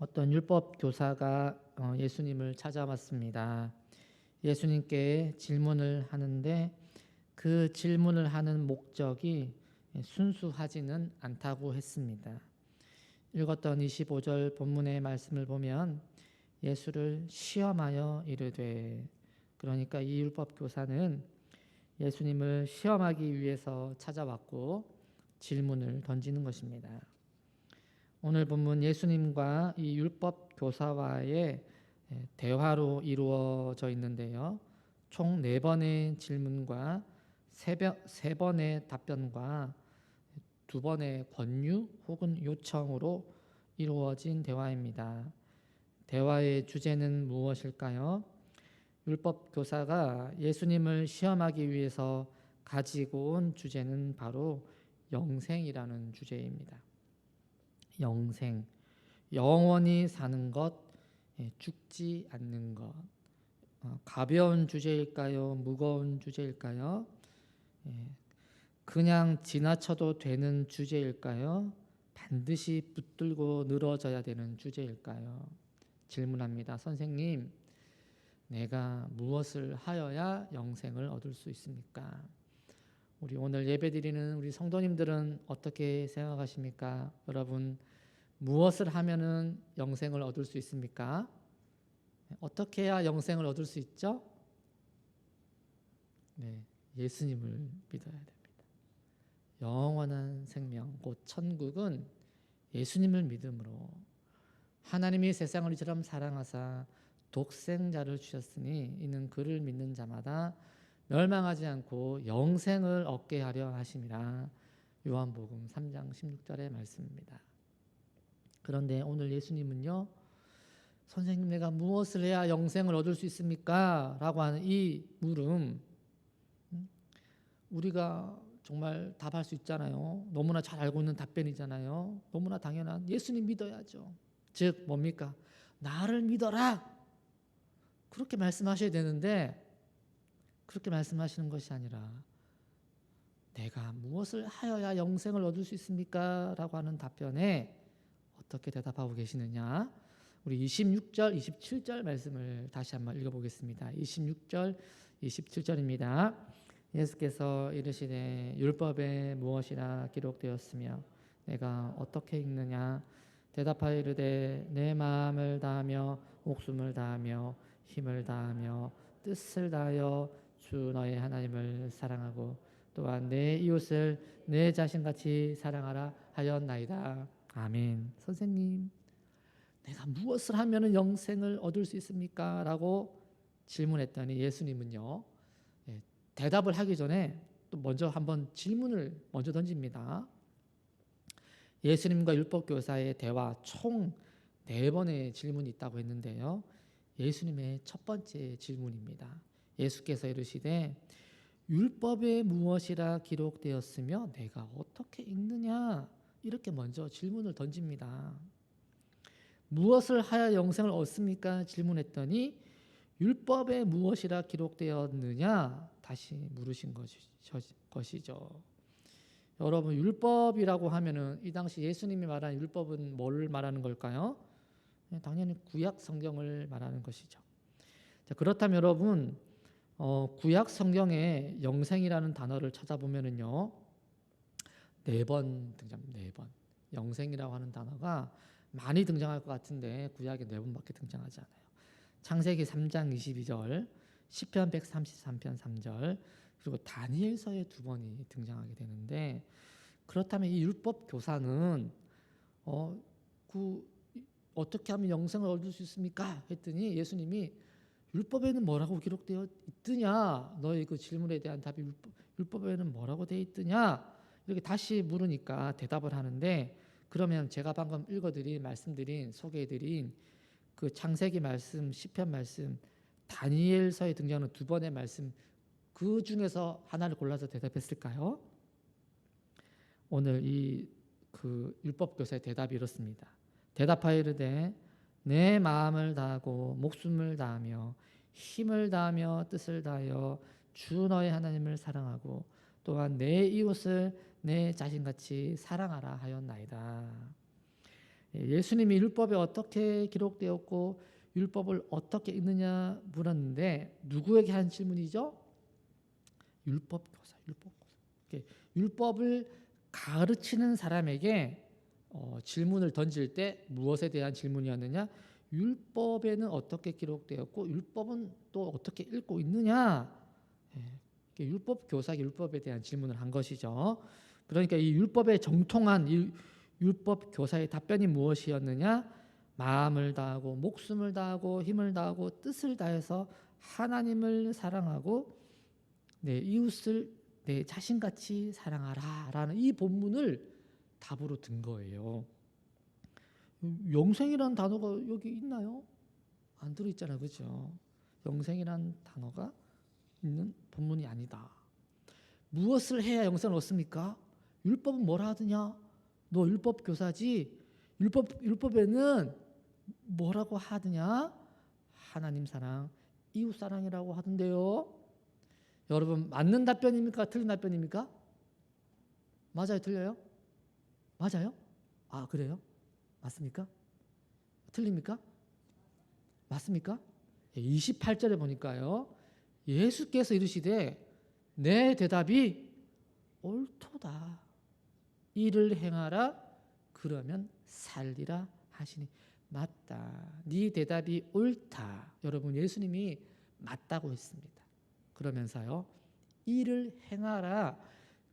어떤 율법 교사가 예수님을 찾아왔습니다. 예수님께 질문을 하는데 그 질문을 하는 목적이 순수하지는 않다고 했습니다. 읽었던 25절 본문의 말씀을 보면 예수를 시험하여 이르되, 그러니까 이 율법 교사는 예수님을 시험하기 위해서 찾아왔고 질문을 던지는 것입니다. 오늘 본문 예수님과 이 율법 교사와의 대화로 이루어져 있는데요. 총 4번의 질문과 3번의 답변과 2번의 권유 혹은 요청으로 이루어진 대화입니다. 대화의 주제는 무엇일까요? 율법 교사가 예수님을 시험하기 위해서 가지고 온 주제는 바로 영생이라는 주제입니다. 영생, 영원히 사는 것, 죽지 않는 것. 가벼운 주제일까요? 무거운 주제일까요? 그냥 지나쳐도 되는 주제일까요? 반드시 붙들고 늘어져야 되는 주제일까요? 질문합니다. 선생님, 내가 무엇을 하여야 영생을 얻을 수 있습니까? 우리 오늘 예배드리는 우리 성도님들은 어떻게 생각하십니까? 여러분, 무엇을 하면은 영생을 얻을 수 있습니까? 어떻게 해야 영생을 얻을 수 있죠? 네, 예수님을 믿어야 됩니다. 영원한 생명, 곧 천국은 예수님을 믿음으로, 하나님이 세상을 이처럼 사랑하사 독생자를 주셨으니 이는 그를 믿는 자마다 멸망하지 않고 영생을 얻게 하려 하심이라. 요한복음 3장 16절의 말씀입니다. 그런데 오늘 예수님은요, 선생님, 내가 무엇을 해야 영생을 얻을 수 있습니까? 라고 하는 이 물음, 우리가 정말 답할 수 있잖아요. 너무나 잘 알고 있는 답변이잖아요. 너무나 당연한, 예수님 믿어야죠. 즉 뭡니까? 나를 믿어라, 그렇게 말씀하셔야 되는데 그렇게 말씀하시는 것이 아니라 내가 무엇을 하여야 영생을 얻을 수 있습니까? 라고 하는 답변에 어떻게 대답하고 계시느냐? 우리 26절, 27절 말씀을 다시 한번 읽어보겠습니다. 26절, 27절입니다. 예수께서 이르시되 율법에 무엇이라 기록되었으며 내가 어떻게 읽느냐? 대답하여 이르되 내 마음을 다하며 목숨을 다하며 힘을 다하며 뜻을 다하여 주 너의 하나님을 사랑하고 또한 내 이웃을 내 자신같이 사랑하라 하였나이다. 아멘. 선생님, 내가 무엇을 하면 영생을 얻을 수 있습니까? 라고 질문했더니 예수님은요, 대답을 하기 전에 또 먼저 한번 질문을 먼저 던집니다. 예수님과 율법교사의 대화 총 4번의 질문이 있다고 했는데요. 예수님의 첫 번째 질문입니다. 예수께서 이르시되 율법에 무엇이라 기록되었으며 내가 어떻게 읽느냐? 이렇게 먼저 질문을 던집니다. 무엇을 하여 영생을 얻습니까? 질문했더니 율법에 무엇이라 기록되었느냐? 다시 물으신 것이죠. 여러분, 율법이라고 하면은 이 당시 예수님이 말한 율법은 뭘 말하는 걸까요? 당연히 구약 성경을 말하는 것이죠. 자, 그렇다면 여러분, 구약 성경에 영생이라는 단어를 찾아보면은요, 4번 등장, 4번. 영생이라고 하는 단어가 많이 등장할 것 같은데 구약에 4번밖에 등장하지 않아요. 창세기 3장 22절, 시편 133편 3절, 그리고 다니엘서에 2번이 등장하게 되는데, 그렇다면 이 율법 교사는 어떻게 하면 영생을 얻을 수 있습니까? 했더니 예수님이 율법에는 뭐라고 기록되어 있느냐? 너의 그 질문에 대한 답이 율법에는 뭐라고 되어 있느냐? 이렇게 다시 물으니까 대답을 하는데, 그러면 제가 방금 읽어드린, 말씀드린, 소개해드린 그 창세기 말씀, 시편 말씀, 다니엘서에 등장하는 2번의 말씀, 그 중에서 하나를 골라서 대답했을까요? 오늘 이 그 율법 교사의 대답이 이렇습니다. 대답하여 이르되 내 마음을 다하고 목숨을 다하며 힘을 다하며 뜻을 다하여 주 너의 하나님을 사랑하고 또한 내 이웃을 내 자신같이 사랑하라 하였나이다. 예수님이 율법에 어떻게 기록되었고 율법을 어떻게 읽느냐 물었는데 누구에게 한 질문이죠? 율법 교사. 율법을 가르치는 사람에게 질문을 던질 때 무엇에 대한 질문이었느냐? 율법에는 어떻게 기록되었고 율법은 또 어떻게 읽고 있느냐? 율법 교사에게 율법에 대한 질문을 한 것이죠. 그러니까 이 율법에 정통한 율법 교사의 답변이 무엇이었느냐? 마음을 다하고 목숨을 다하고 힘을 다하고 뜻을 다해서 하나님을 사랑하고 내 이웃을 내 자신같이 사랑하라 라는 이 본문을 답으로 든 거예요. 영생이라는 단어가 여기 있나요? 안 들어있잖아요. 그죠? 영생이라는 단어가 있는 본문이 아니다. 무엇을 해야 영생을 얻습니까? 율법은 뭐라 하더냐? 너 율법 교사지? 율법에는 뭐라고 하더냐? 하나님 사랑, 이웃 사랑이라고 하던데요. 여러분 맞는 답변입니까? 틀린 답변입니까? 맞아요? 틀려요? 맞아요? 아 그래요? 맞습니까? 틀립니까? 맞습니까? 28절에 보니까요. 예수께서 이르시되 내 대답이 옳도다. 이를 행하라 그러면 살리라 하시니 맞다. 네 대답이 옳다. 여러분 예수님이 맞다고 했습니다. 그러면서요. 이를 행하라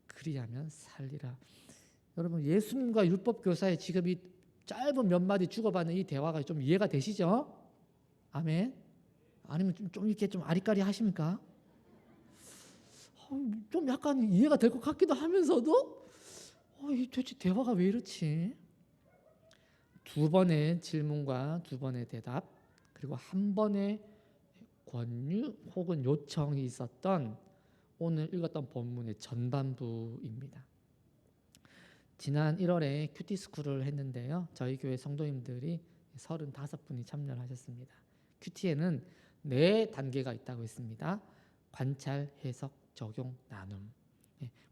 그리하면 살리라. 여러분 예수님과 율법 교사의 지금 이 짧은 몇 마디 주고받는 이 대화가 좀 이해가 되시죠? 아멘. 아니면 좀 이렇게 좀 아리까리 하십니까? 좀 약간 이해가 될 것 같기도 하면서도 이 도대체 대화가 왜 이렇지? 두 번의 질문과 두 번의 대답 그리고 한 번의 권유 혹은 요청이 있었던 오늘 읽었던 본문의 전반부입니다. 지난 1월에 큐티스쿨을 했는데요. 저희 교회 성도님들이 35분이 참여를 하셨습니다. 큐티에는 4단계가 있다고 했습니다. 관찰, 해석, 적용, 나눔.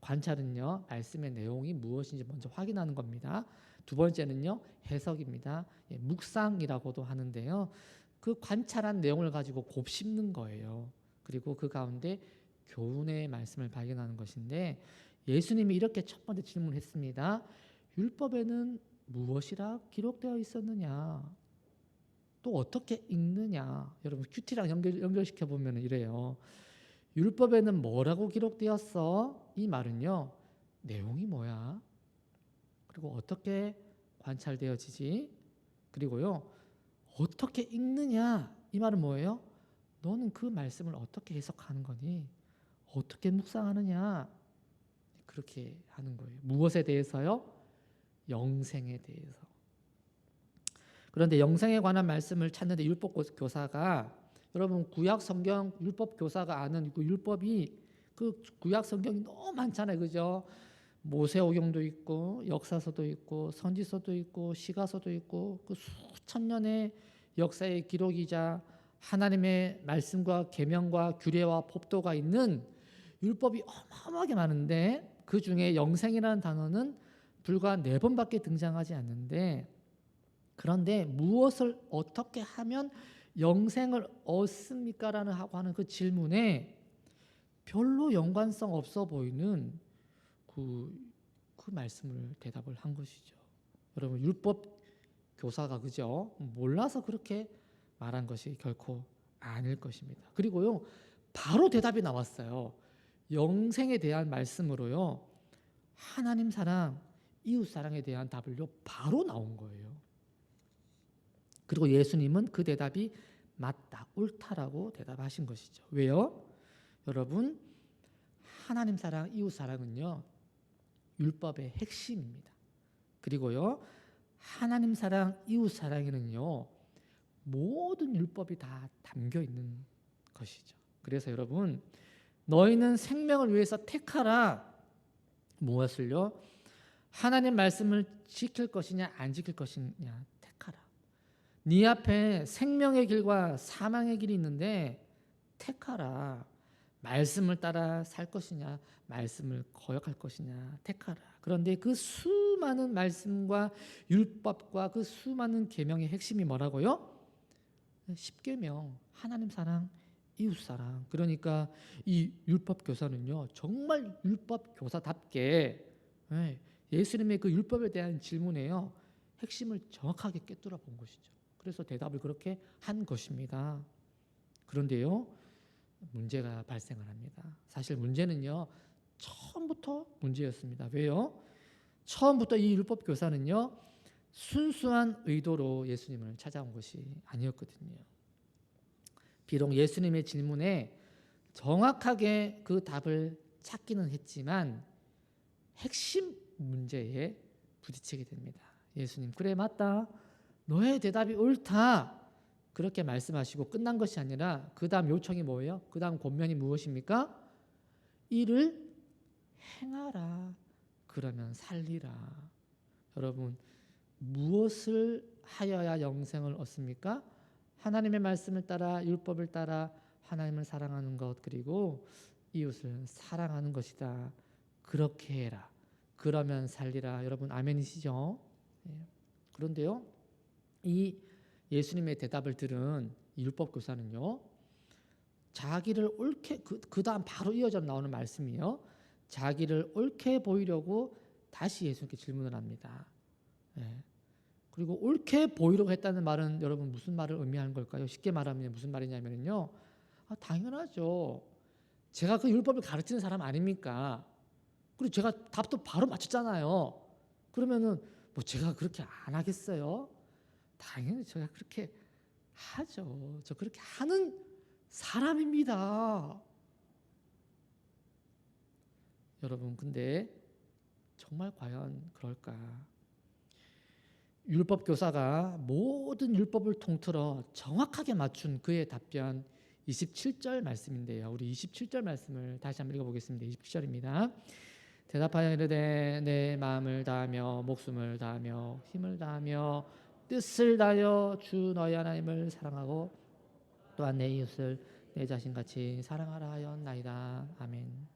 관찰은요. 말씀의 내용이 무엇인지 먼저 확인하는 겁니다. 두 번째는요. 해석입니다. 묵상이라고도 하는데요. 그 관찰한 내용을 가지고 곱씹는 거예요. 그리고 그 가운데 교훈의 말씀을 발견하는 것인데 예수님이 이렇게 첫 번째 질문을 했습니다. 율법에는 무엇이라 기록되어 있었느냐? 또 어떻게 읽느냐? 여러분 큐티랑 연결시켜 보면 이래요. 율법에는 뭐라고 기록되었어? 이 말은요. 내용이 뭐야? 그리고 어떻게 관찰되어지지? 그리고요. 어떻게 읽느냐? 이 말은 뭐예요? 너는 그 말씀을 어떻게 해석하는 거니? 어떻게 묵상하느냐? 그렇게 하는 거예요. 무엇에 대해서요? 영생에 대해서. 그런데 영생에 관한 말씀을 찾는데 율법 교사가 여러분 구약 성경 율법 교사가 아는 그 율법이 그 구약 성경이 너무 많잖아요. 그죠? 모세오경도 있고 역사서도 있고 선지서도 있고 시가서도 있고 그 수천 년의 역사의 기록이자 하나님의 말씀과 계명과 규례와 법도가 있는 율법이 어마어마하게 많은데 그 중에 영생이라는 단어는 불과 4번밖에 등장하지 않는데 그런데 무엇을 어떻게 하면 영생을 얻습니까? 라는 하고 하는 그 질문에 별로 연관성 없어 보이는 그 말씀을 대답을 한 것이죠. 여러분 율법 교사가 그죠? 몰라서 그렇게 말한 것이 결코 아닐 것입니다. 그리고요 바로 대답이 나왔어요. 영생에 대한 말씀으로요 하나님 사랑, 이웃 사랑에 대한 답을요 바로 나온 거예요. 그리고 예수님은 그 대답이 맞다, 옳다라고 대답하신 것이죠. 왜요? 여러분 하나님 사랑, 이웃 사랑은요 율법의 핵심입니다. 그리고요 하나님 사랑, 이웃 사랑에는요 모든 율법이 다 담겨 있는 것이죠. 그래서 여러분 너희는 생명을 위해서 택하라. 무엇을요? 하나님 말씀을 지킬 것이냐 안 지킬 것이냐 택하라. 네 앞에 생명의 길과 사망의 길이 있는데 택하라. 말씀을 따라 살 것이냐 말씀을 거역할 것이냐 택하라. 그런데 그 수많은 말씀과 율법과 그 수많은 계명의 핵심이 뭐라고요? 10계명, 하나님 사랑, 이웃 사랑. 그러니까 이 율법 교사는요, 정말 율법 교사답게 예수님의 그 율법에 대한 질문에요, 핵심을 정확하게 꿰뚫어 본 것이죠. 그래서 대답을 그렇게 한 것입니다. 그런데요, 문제가 발생을 합니다. 사실 문제는요, 처음부터 문제였습니다. 왜요? 처음부터 이 율법 교사는요, 순수한 의도로 예수님을 찾아온 것이 아니었거든요. 비록 예수님의 질문에 정확하게 그 답을 찾기는 했지만 핵심 문제에 부딪히게 됩니다. 예수님, 그래 맞다, 너의 대답이 옳다, 그렇게 말씀하시고 끝난 것이 아니라 그 다음 요청이 뭐예요? 그 다음 권면이 무엇입니까? 이를 행하라, 그러면 살리라. 여러분, 무엇을 하여야 영생을 얻습니까? 하나님의 말씀을 따라, 율법을 따라 하나님을 사랑하는 것, 그리고 이웃을 사랑하는 것이다. 그렇게 해라, 그러면 살리라. 여러분 아멘이시죠? 그런데요, 이 예수님의 대답을 들은 율법 교사는요, 자기를 옳게, 그 다음 바로 이어져 나오는 말씀이요, 자기를 옳게 보이려고 다시 예수님께 질문을 합니다. 그리고 옳게 보이려고 했다는 말은 여러분 무슨 말을 의미하는 걸까요? 쉽게 말하면 무슨 말이냐면요, 당연하죠, 제가 그 율법을 가르치는 사람 아닙니까? 그리고 제가 답도 바로 맞췄잖아요. 그러면은 뭐 제가 그렇게 안 하겠어요? 당연히 제가 그렇게 하죠. 저 그렇게 하는 사람입니다. 여러분, 근데 정말 과연 그럴까? 율법 교사가 모든 율법을 통틀어 정확하게 맞춘 그의 답변 27절 말씀인데요. 우리 27절 말씀을 다시 한번 읽어보겠습니다. 27절입니다. 대답하여 이르되 내 마음을 다하며 목숨을 다하며 힘을 다하며 뜻을 다하여 주 너희 하나님을 사랑하고 또한 내 이웃을 내 자신같이 사랑하라 하였나이다. 아멘.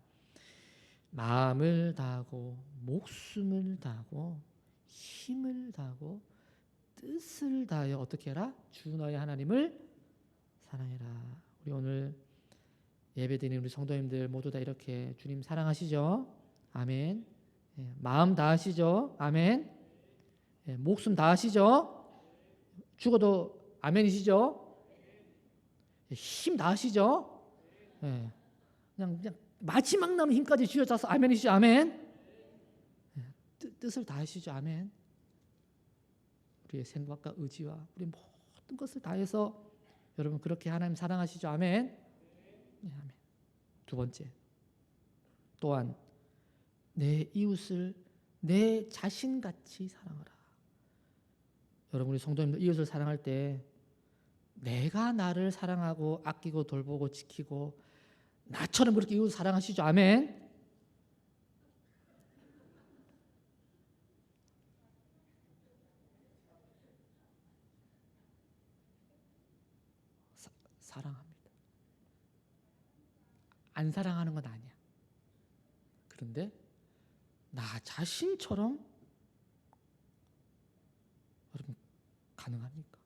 마음을 다하고 목숨을 다하고 힘을 다하고 뜻을 다하여 어떻게 해라? 주 너희 하나님을 사랑해라. 우리 오늘 예배드리는 우리 성도님들 모두 다 이렇게 주님 사랑하시죠? 아멘. 마음 다하시죠? 아멘. 목숨 다하시죠? 죽어도 아멘이시죠? 힘 다하시죠? 그냥 마지막 남은 힘까지 쥐어짜서 아멘이시죠? 아멘. 뜻을 다하시죠? 아멘. 우리의 생각과 의지와 우리 모든 것을 다해서 여러분 그렇게 하나님 사랑하시죠? 아멘. 아멘. 두 번째, 또한 내 이웃을 내 자신같이 사랑하라. 여러분, 우리 성도님들 이웃을 사랑할 때 내가 나를 사랑하고 아끼고 돌보고 지키고 나처럼 그렇게 이웃을 사랑하시죠? 아멘. 사랑합니다. 안 사랑하는 건 아니야. 그런데 나 자신처럼 여러분 가능합니까?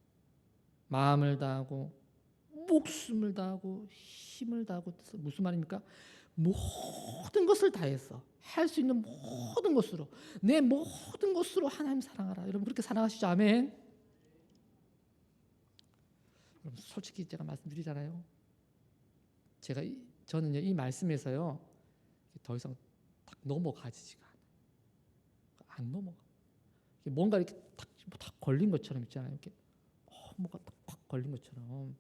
마음을 다하고 목숨을 다하고 힘을 다하고 무슨 말입니까? 모든 것을 다해서 할 수 있는 모든 것으로 내 모든 것으로 하나님 사랑하라. 여러분 그렇게 사랑하시죠? 아멘. 여러분 솔직히 제가 말씀드리잖아요. 저는요 이 말씀에서요 더 이상 딱 넘어가지지가 않아요. 안 넘어가. 뭔가 이렇게 딱 걸린 것처럼 있잖아요. 이렇게 뭐가 딱 걸린 것처럼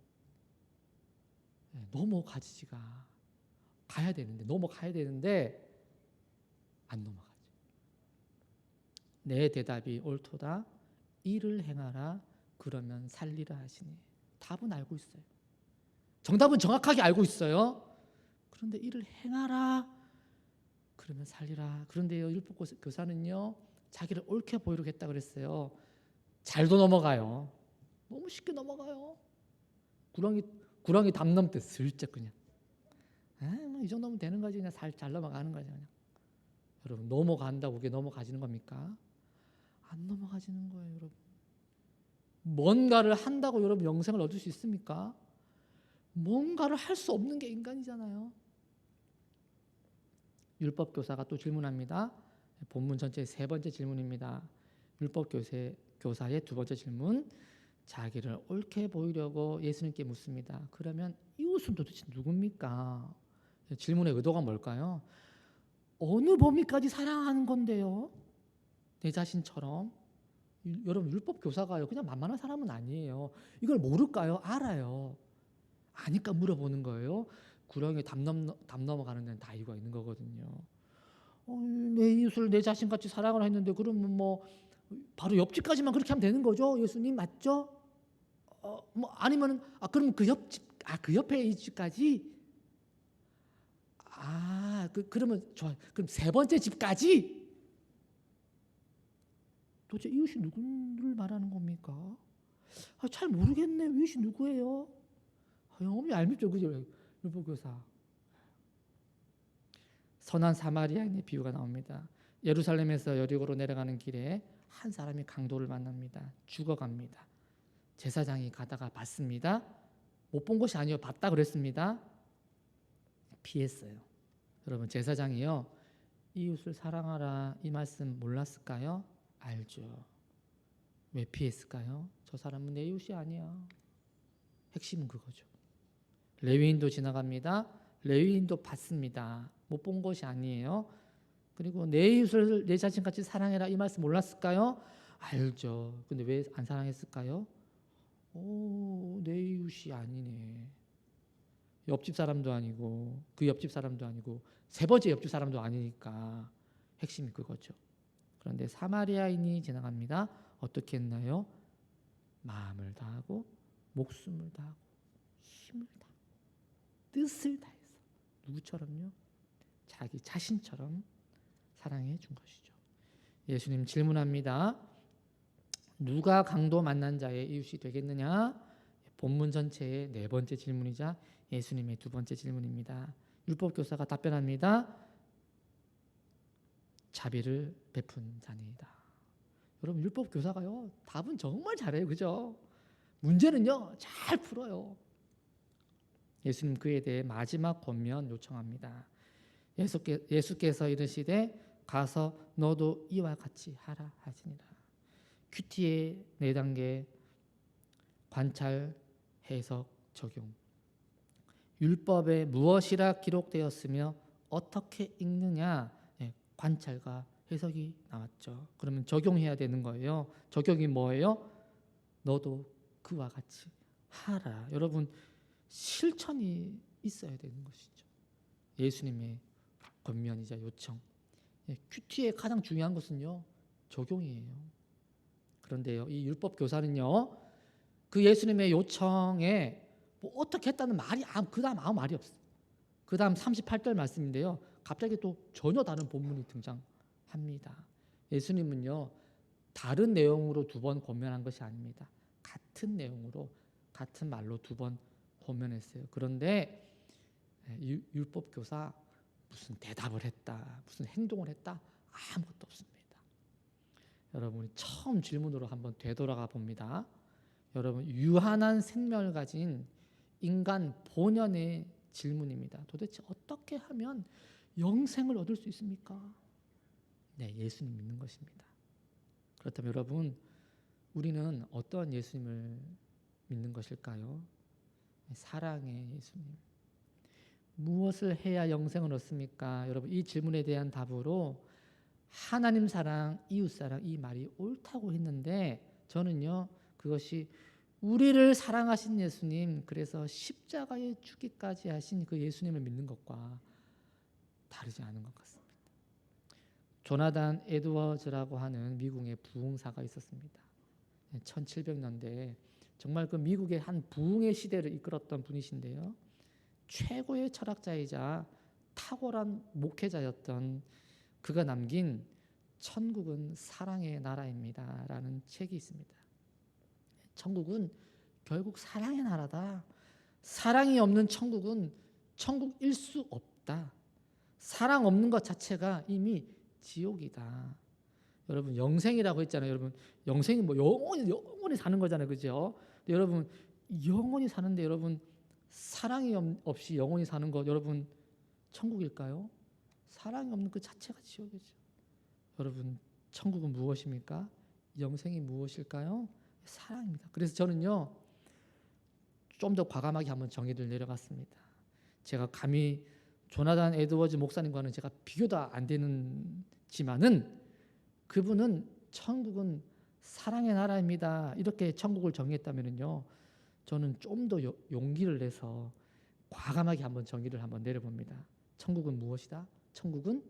넘어가지지가 가야 되는데 넘어가야 되는데 안 넘어가죠. 내 대답이 옳도다. 이를 행하라. 그러면 살리라 하시니. 답은 알고 있어요. 정답은 정확하게 알고 있어요. 그런데 이를 행하라. 그러면 살리라. 그런데요 율법 교사는요 자기를 옳게 보이려고 했다 그랬어요. 잘도 넘어가요. 너무 쉽게 넘어가요. 구렁이 담 넘듯 슬쩍 그냥. 뭐 이 정도면 되는 거지. 그냥 잘 넘어가는 거죠. 그냥. 여러분 넘어간다고 그게 넘어가지는 겁니까? 안 넘어가지는 거예요, 여러분. 뭔가를 한다고 여러분 영생을 얻을 수 있습니까? 뭔가를 할 수 없는 게 인간이잖아요. 율법 교사가 또 질문합니다. 본문 전체 세 번째 질문입니다. 율법 교사의 두 번째 질문. 자기를 옳게 보이려고 예수님께 묻습니다. 그러면 이웃은 도대체 누굽니까? 질문의 의도가 뭘까요? 어느 범위까지 사랑하는 건데요? 내 자신처럼. 여러분 율법 교사가요 그냥 만만한 사람은 아니에요. 이걸 모를까요? 알아요. 아니까 물어보는 거예요. 구렁이에 담 넘어가는 데는 다 이유가 있는 거거든요. 내 이웃을 내 자신같이 사랑을 했는데 그러면 뭐 바로 옆집까지만 그렇게 하면 되는 거죠? 예수님 맞죠? 뭐 아니면은 그럼 그 옆집 그 옆에 이 집까지 그러면 좋아. 그럼 세 번째 집까지 도대체 이웃이 누구를 말하는 겁니까? 잘 모르겠네. 이웃이 누구예요? 영업이 얄밉죠, 그죠? 율법교사. 선한 사마리아인의 비유가 나옵니다. 예루살렘에서 여리고로 내려가는 길에 한 사람이 강도를 만납니다. 죽어갑니다. 제사장이 가다가 봤습니다. 못 본 것이 아니요, 봤다 그랬습니다. 피했어요. 여러분 제사장이요, 이웃을 사랑하라 이 말씀 몰랐을까요? 알죠. 왜 피했을까요? 저 사람은 내 이웃이 아니야. 핵심은 그거죠. 레위인도 지나갑니다. 레위인도 봤습니다. 못 본 것이 아니에요. 그리고 내 이웃을 내 자신같이 사랑해라 이 말씀 몰랐을까요? 알죠. 근데 왜 안 사랑했을까요? 내 이웃이 아니네. 옆집 사람도 아니고 그 옆집 사람도 아니고 세 번째 옆집 사람도 아니니까 핵심이 그거죠. 그런데 사마리아인이 지나갑니다. 어떻게 했나요? 마음을 다하고 목숨을 다하고 힘을 다 뜻을 다해서 누구처럼요? 자기 자신처럼 사랑해 준 것이죠. 예수님 질문합니다. 누가 강도 만난 자의 이웃이 되겠느냐? 본문 전체의 네 번째 질문이자 예수님의 두 번째 질문입니다. 율법교사가 답변합니다. 자비를 베푼 자니이다. 여러분 율법교사가요 답은 정말 잘해요. 그죠? 문제는요 잘 풀어요. 예수님 그에 대해 마지막 권면 요청합니다. 예수께서 이르시되 가서 너도 이와 같이 하라 하시니라. 큐티의 4단계 관찰, 해석, 적용. 율법에 무엇이라 기록되었으며 어떻게 읽느냐 관찰과 해석이 나왔죠. 그러면 적용해야 되는 거예요. 적용이 뭐예요? 너도 그와 같이 하라. 여러분 실천이 있어야 되는 것이죠. 예수님의 권면이자 요청. 큐티의 가장 중요한 것은요 적용이에요. 그런데요 이 율법 교사는요 그 예수님의 요청에 뭐 어떻게 했다는 말이 그 다음 아무 말이 없어요. 그 다음 38절 말씀인데요 갑자기 또 전혀 다른 본문이 등장합니다. 예수님은요 다른 내용으로 2번 권면한 것이 아닙니다. 같은 내용으로 같은 말로 2번 권면했어요. 그런데 율법 교사 무슨 대답을 했다, 무슨 행동을 했다 아무것도 없습니다. 여러분이 처음 질문으로 한번 되돌아가 봅니다. 여러분 유한한 생명을 가진 인간 본연의 질문입니다. 도대체 어떻게 하면 영생을 얻을 수 있습니까? 네, 예수님 믿는 것입니다. 그렇다면 여러분 우리는 어떤 예수님을 믿는 것일까요? 사랑의 예수님. 무엇을 해야 영생을 얻습니까? 여러분 이 질문에 대한 답으로 하나님 사랑, 이웃 사랑 이 말이 옳다고 했는데 저는요 그것이 우리를 사랑하신 예수님, 그래서 십자가에 죽기까지 하신 그 예수님을 믿는 것과 다르지 않은 것 같습니다. 조나단 에드워즈라고 하는 미국의 부흥사가 있었습니다. 1700년대에 정말 그 미국의 한 부흥의 시대를 이끌었던 분이신데요. 최고의 철학자이자 탁월한 목회자였던 그가 남긴 천국은 사랑의 나라입니다 라는 책이 있습니다. 천국은 결국 사랑의 나라다. 사랑이 없는 천국은 천국일 수 없다. 사랑 없는 것 자체가 이미 지옥이다. 여러분 영생이라고 했잖아요. 여러분 영생이 뭐 영원히 사는 거잖아요, 그죠? 근데 여러분 영원히 사는데 여러분 사랑이 없이 영원히 사는 것 여러분 천국일까요? 사랑이 없는 그 자체가 지옥이죠. 여러분 천국은 무엇입니까? 영생이 무엇일까요? 사랑입니다. 그래서 저는요 좀 더 과감하게 한번 정의를 내려봤습니다. 제가 감히 조나단 에드워즈 목사님과는 제가 비교도 안 되는지만은 그분은 천국은 사랑의 나라입니다. 이렇게 천국을 정의했다면요, 저는 좀 더 용기를 내서 과감하게 한번 정의를 한번 내려봅니다. 천국은 무엇이다? 천국은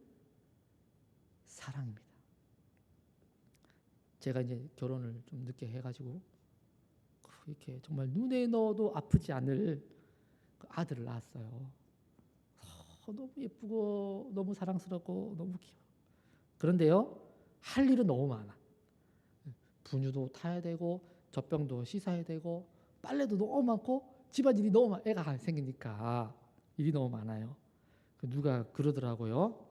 사랑입니다. 제가 이제 결혼을 좀 늦게 해가지고 이렇게 정말 눈에 넣어도 아프지 않을 그 아들을 낳았어요. 너무 예쁘고 너무 사랑스럽고 너무 귀여워. 그런데요, 할 일은 너무 많아. 분유도 타야 되고 젖병도 씻어야 되고 빨래도 너무 많고 집안일이 너무 많아. 애가 생기니까 일이 너무 많아요. 누가 그러더라고요.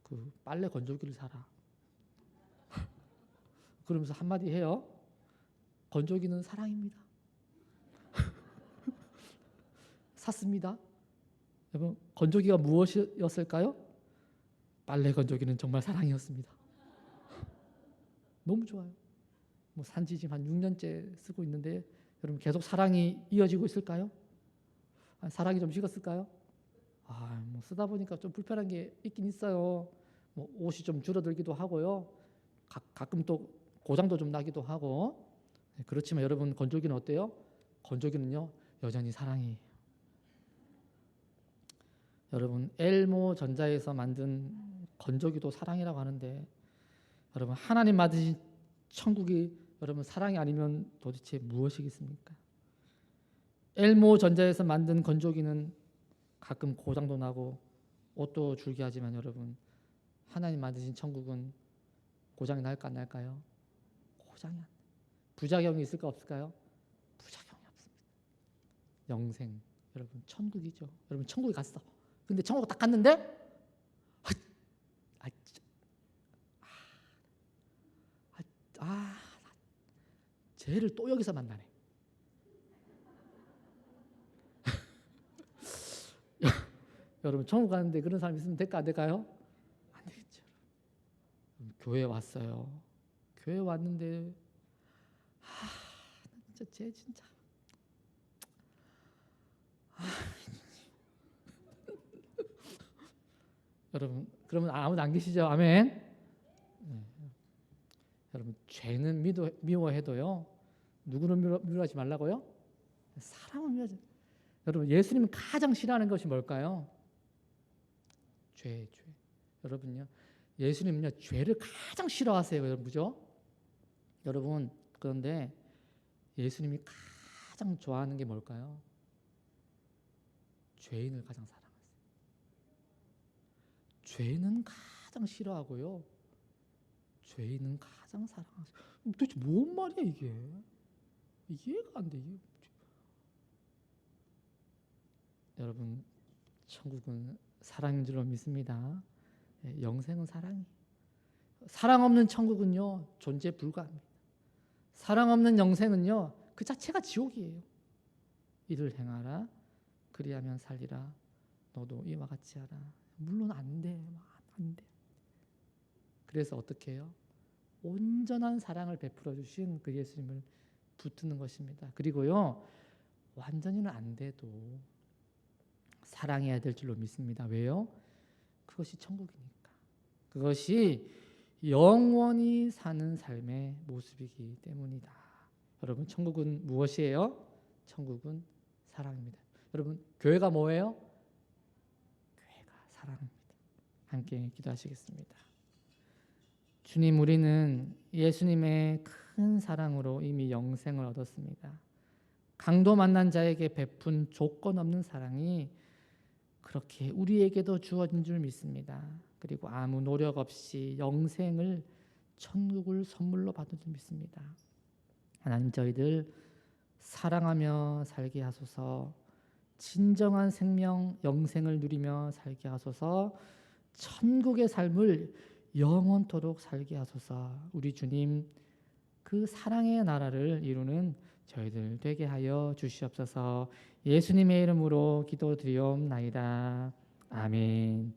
그 빨래 건조기를 사라. 그러면서 한마디 해요. 건조기는 사랑입니다. 샀습니다. 여러분 건조기가 무엇이었을까요? 빨래 건조기는 정말 사랑이었습니다. 너무 좋아요. 뭐 산지 지금 한 6년째 쓰고 있는데 여러분 계속 사랑이 이어지고 있을까요? 사랑이 좀 식었을까요? 뭐 쓰다 보니까 좀 불편한 게 있긴 있어요. 뭐 옷이 좀 줄어들기도 하고요. 가끔 또 고장도 좀 나기도 하고. 그렇지만 여러분 건조기는 어때요? 건조기는요 여전히 사랑이에요. 여러분 엘모 전자에서 만든 건조기도 사랑이라고 하는데 여러분 하나님 만드신 천국이 여러분 사랑이 아니면 도대체 무엇이겠습니까? 엘모 전자에서 만든 건조기는 가끔 고장도 나고 옷도 줄게 하지만 여러분 하나님 만드신 천국은 고장이 날까 안 날까요? 고장이 안 나요. 부작용이 있을까 없을까요? 부작용이 없습니다. 영생 여러분 천국이죠. 여러분 천국에 갔어. 근데 천국 딱 갔는데 쟤를 또 여기서 만나네. 여러분 천국 가는데 그런 사람 있으면 될까 안 될까요? 안 되겠죠. 교회 왔어요. 교회 왔는데 진짜 쟤 진짜 여러분 그러면 아무도 안 계시죠? 아멘. 네. 여러분 죄는 미워해도요 누구를 미워하지 말라고요? 사람을 미워하지. 여러분 예수님은 가장 싫어하는 것이 뭘까요? 죄. 여러분요 예수님은요 죄를 가장 싫어하세요. 여러분 그죠? 여러분 그런데 예수님이 가장 좋아하는 게 뭘까요? 죄인을 가장 사랑하세요. 죄는 가장 싫어하고요 죄인은 가장 사랑하세요. 도대체 뭔 말이야 이게? 이해가 안 돼. 여러분 천국은 사랑인 줄로 믿습니다. 영생은 사랑이. 사랑 없는 천국은요 존재 불가합니다. 사랑 없는 영생은요 그 자체가 지옥이에요. 이를 행하라 그리하면 살리라 너도 이와 같이 하라. 물론 안 돼. 안 돼. 그래서 어떻게 해요? 온전한 사랑을 베풀어 주신 그 예수님을 붙드는 것입니다. 그리고요 완전히는 안 돼도 사랑해야 될 줄로 믿습니다. 왜요? 그것이 천국이니까. 그것이 영원히 사는 삶의 모습이기 때문이다. 여러분 천국은 무엇이에요? 천국은 사랑입니다. 여러분 교회가 뭐예요? 교회가 사랑입니다. 함께 기도하시겠습니다. 주님 우리는 예수님의 큰 사랑으로 이미 영생을 얻었습니다. 강도 만난 자에게 베푼 조건 없는 사랑이 그렇게 우리에게도 주어진 줄 믿습니다. 그리고 아무 노력 없이 영생을 천국을 선물로 받은 줄 믿습니다. 하나님 저희들 사랑하며 살게 하소서. 진정한 생명 영생을 누리며 살게 하소서. 천국의 삶을 영원토록 살게 하소서. 우리 주님 그 사랑의 나라를 이루는 저희들 되게 하여 주시옵소서. 예수님의 이름으로 기도드리옵나이다. 아멘.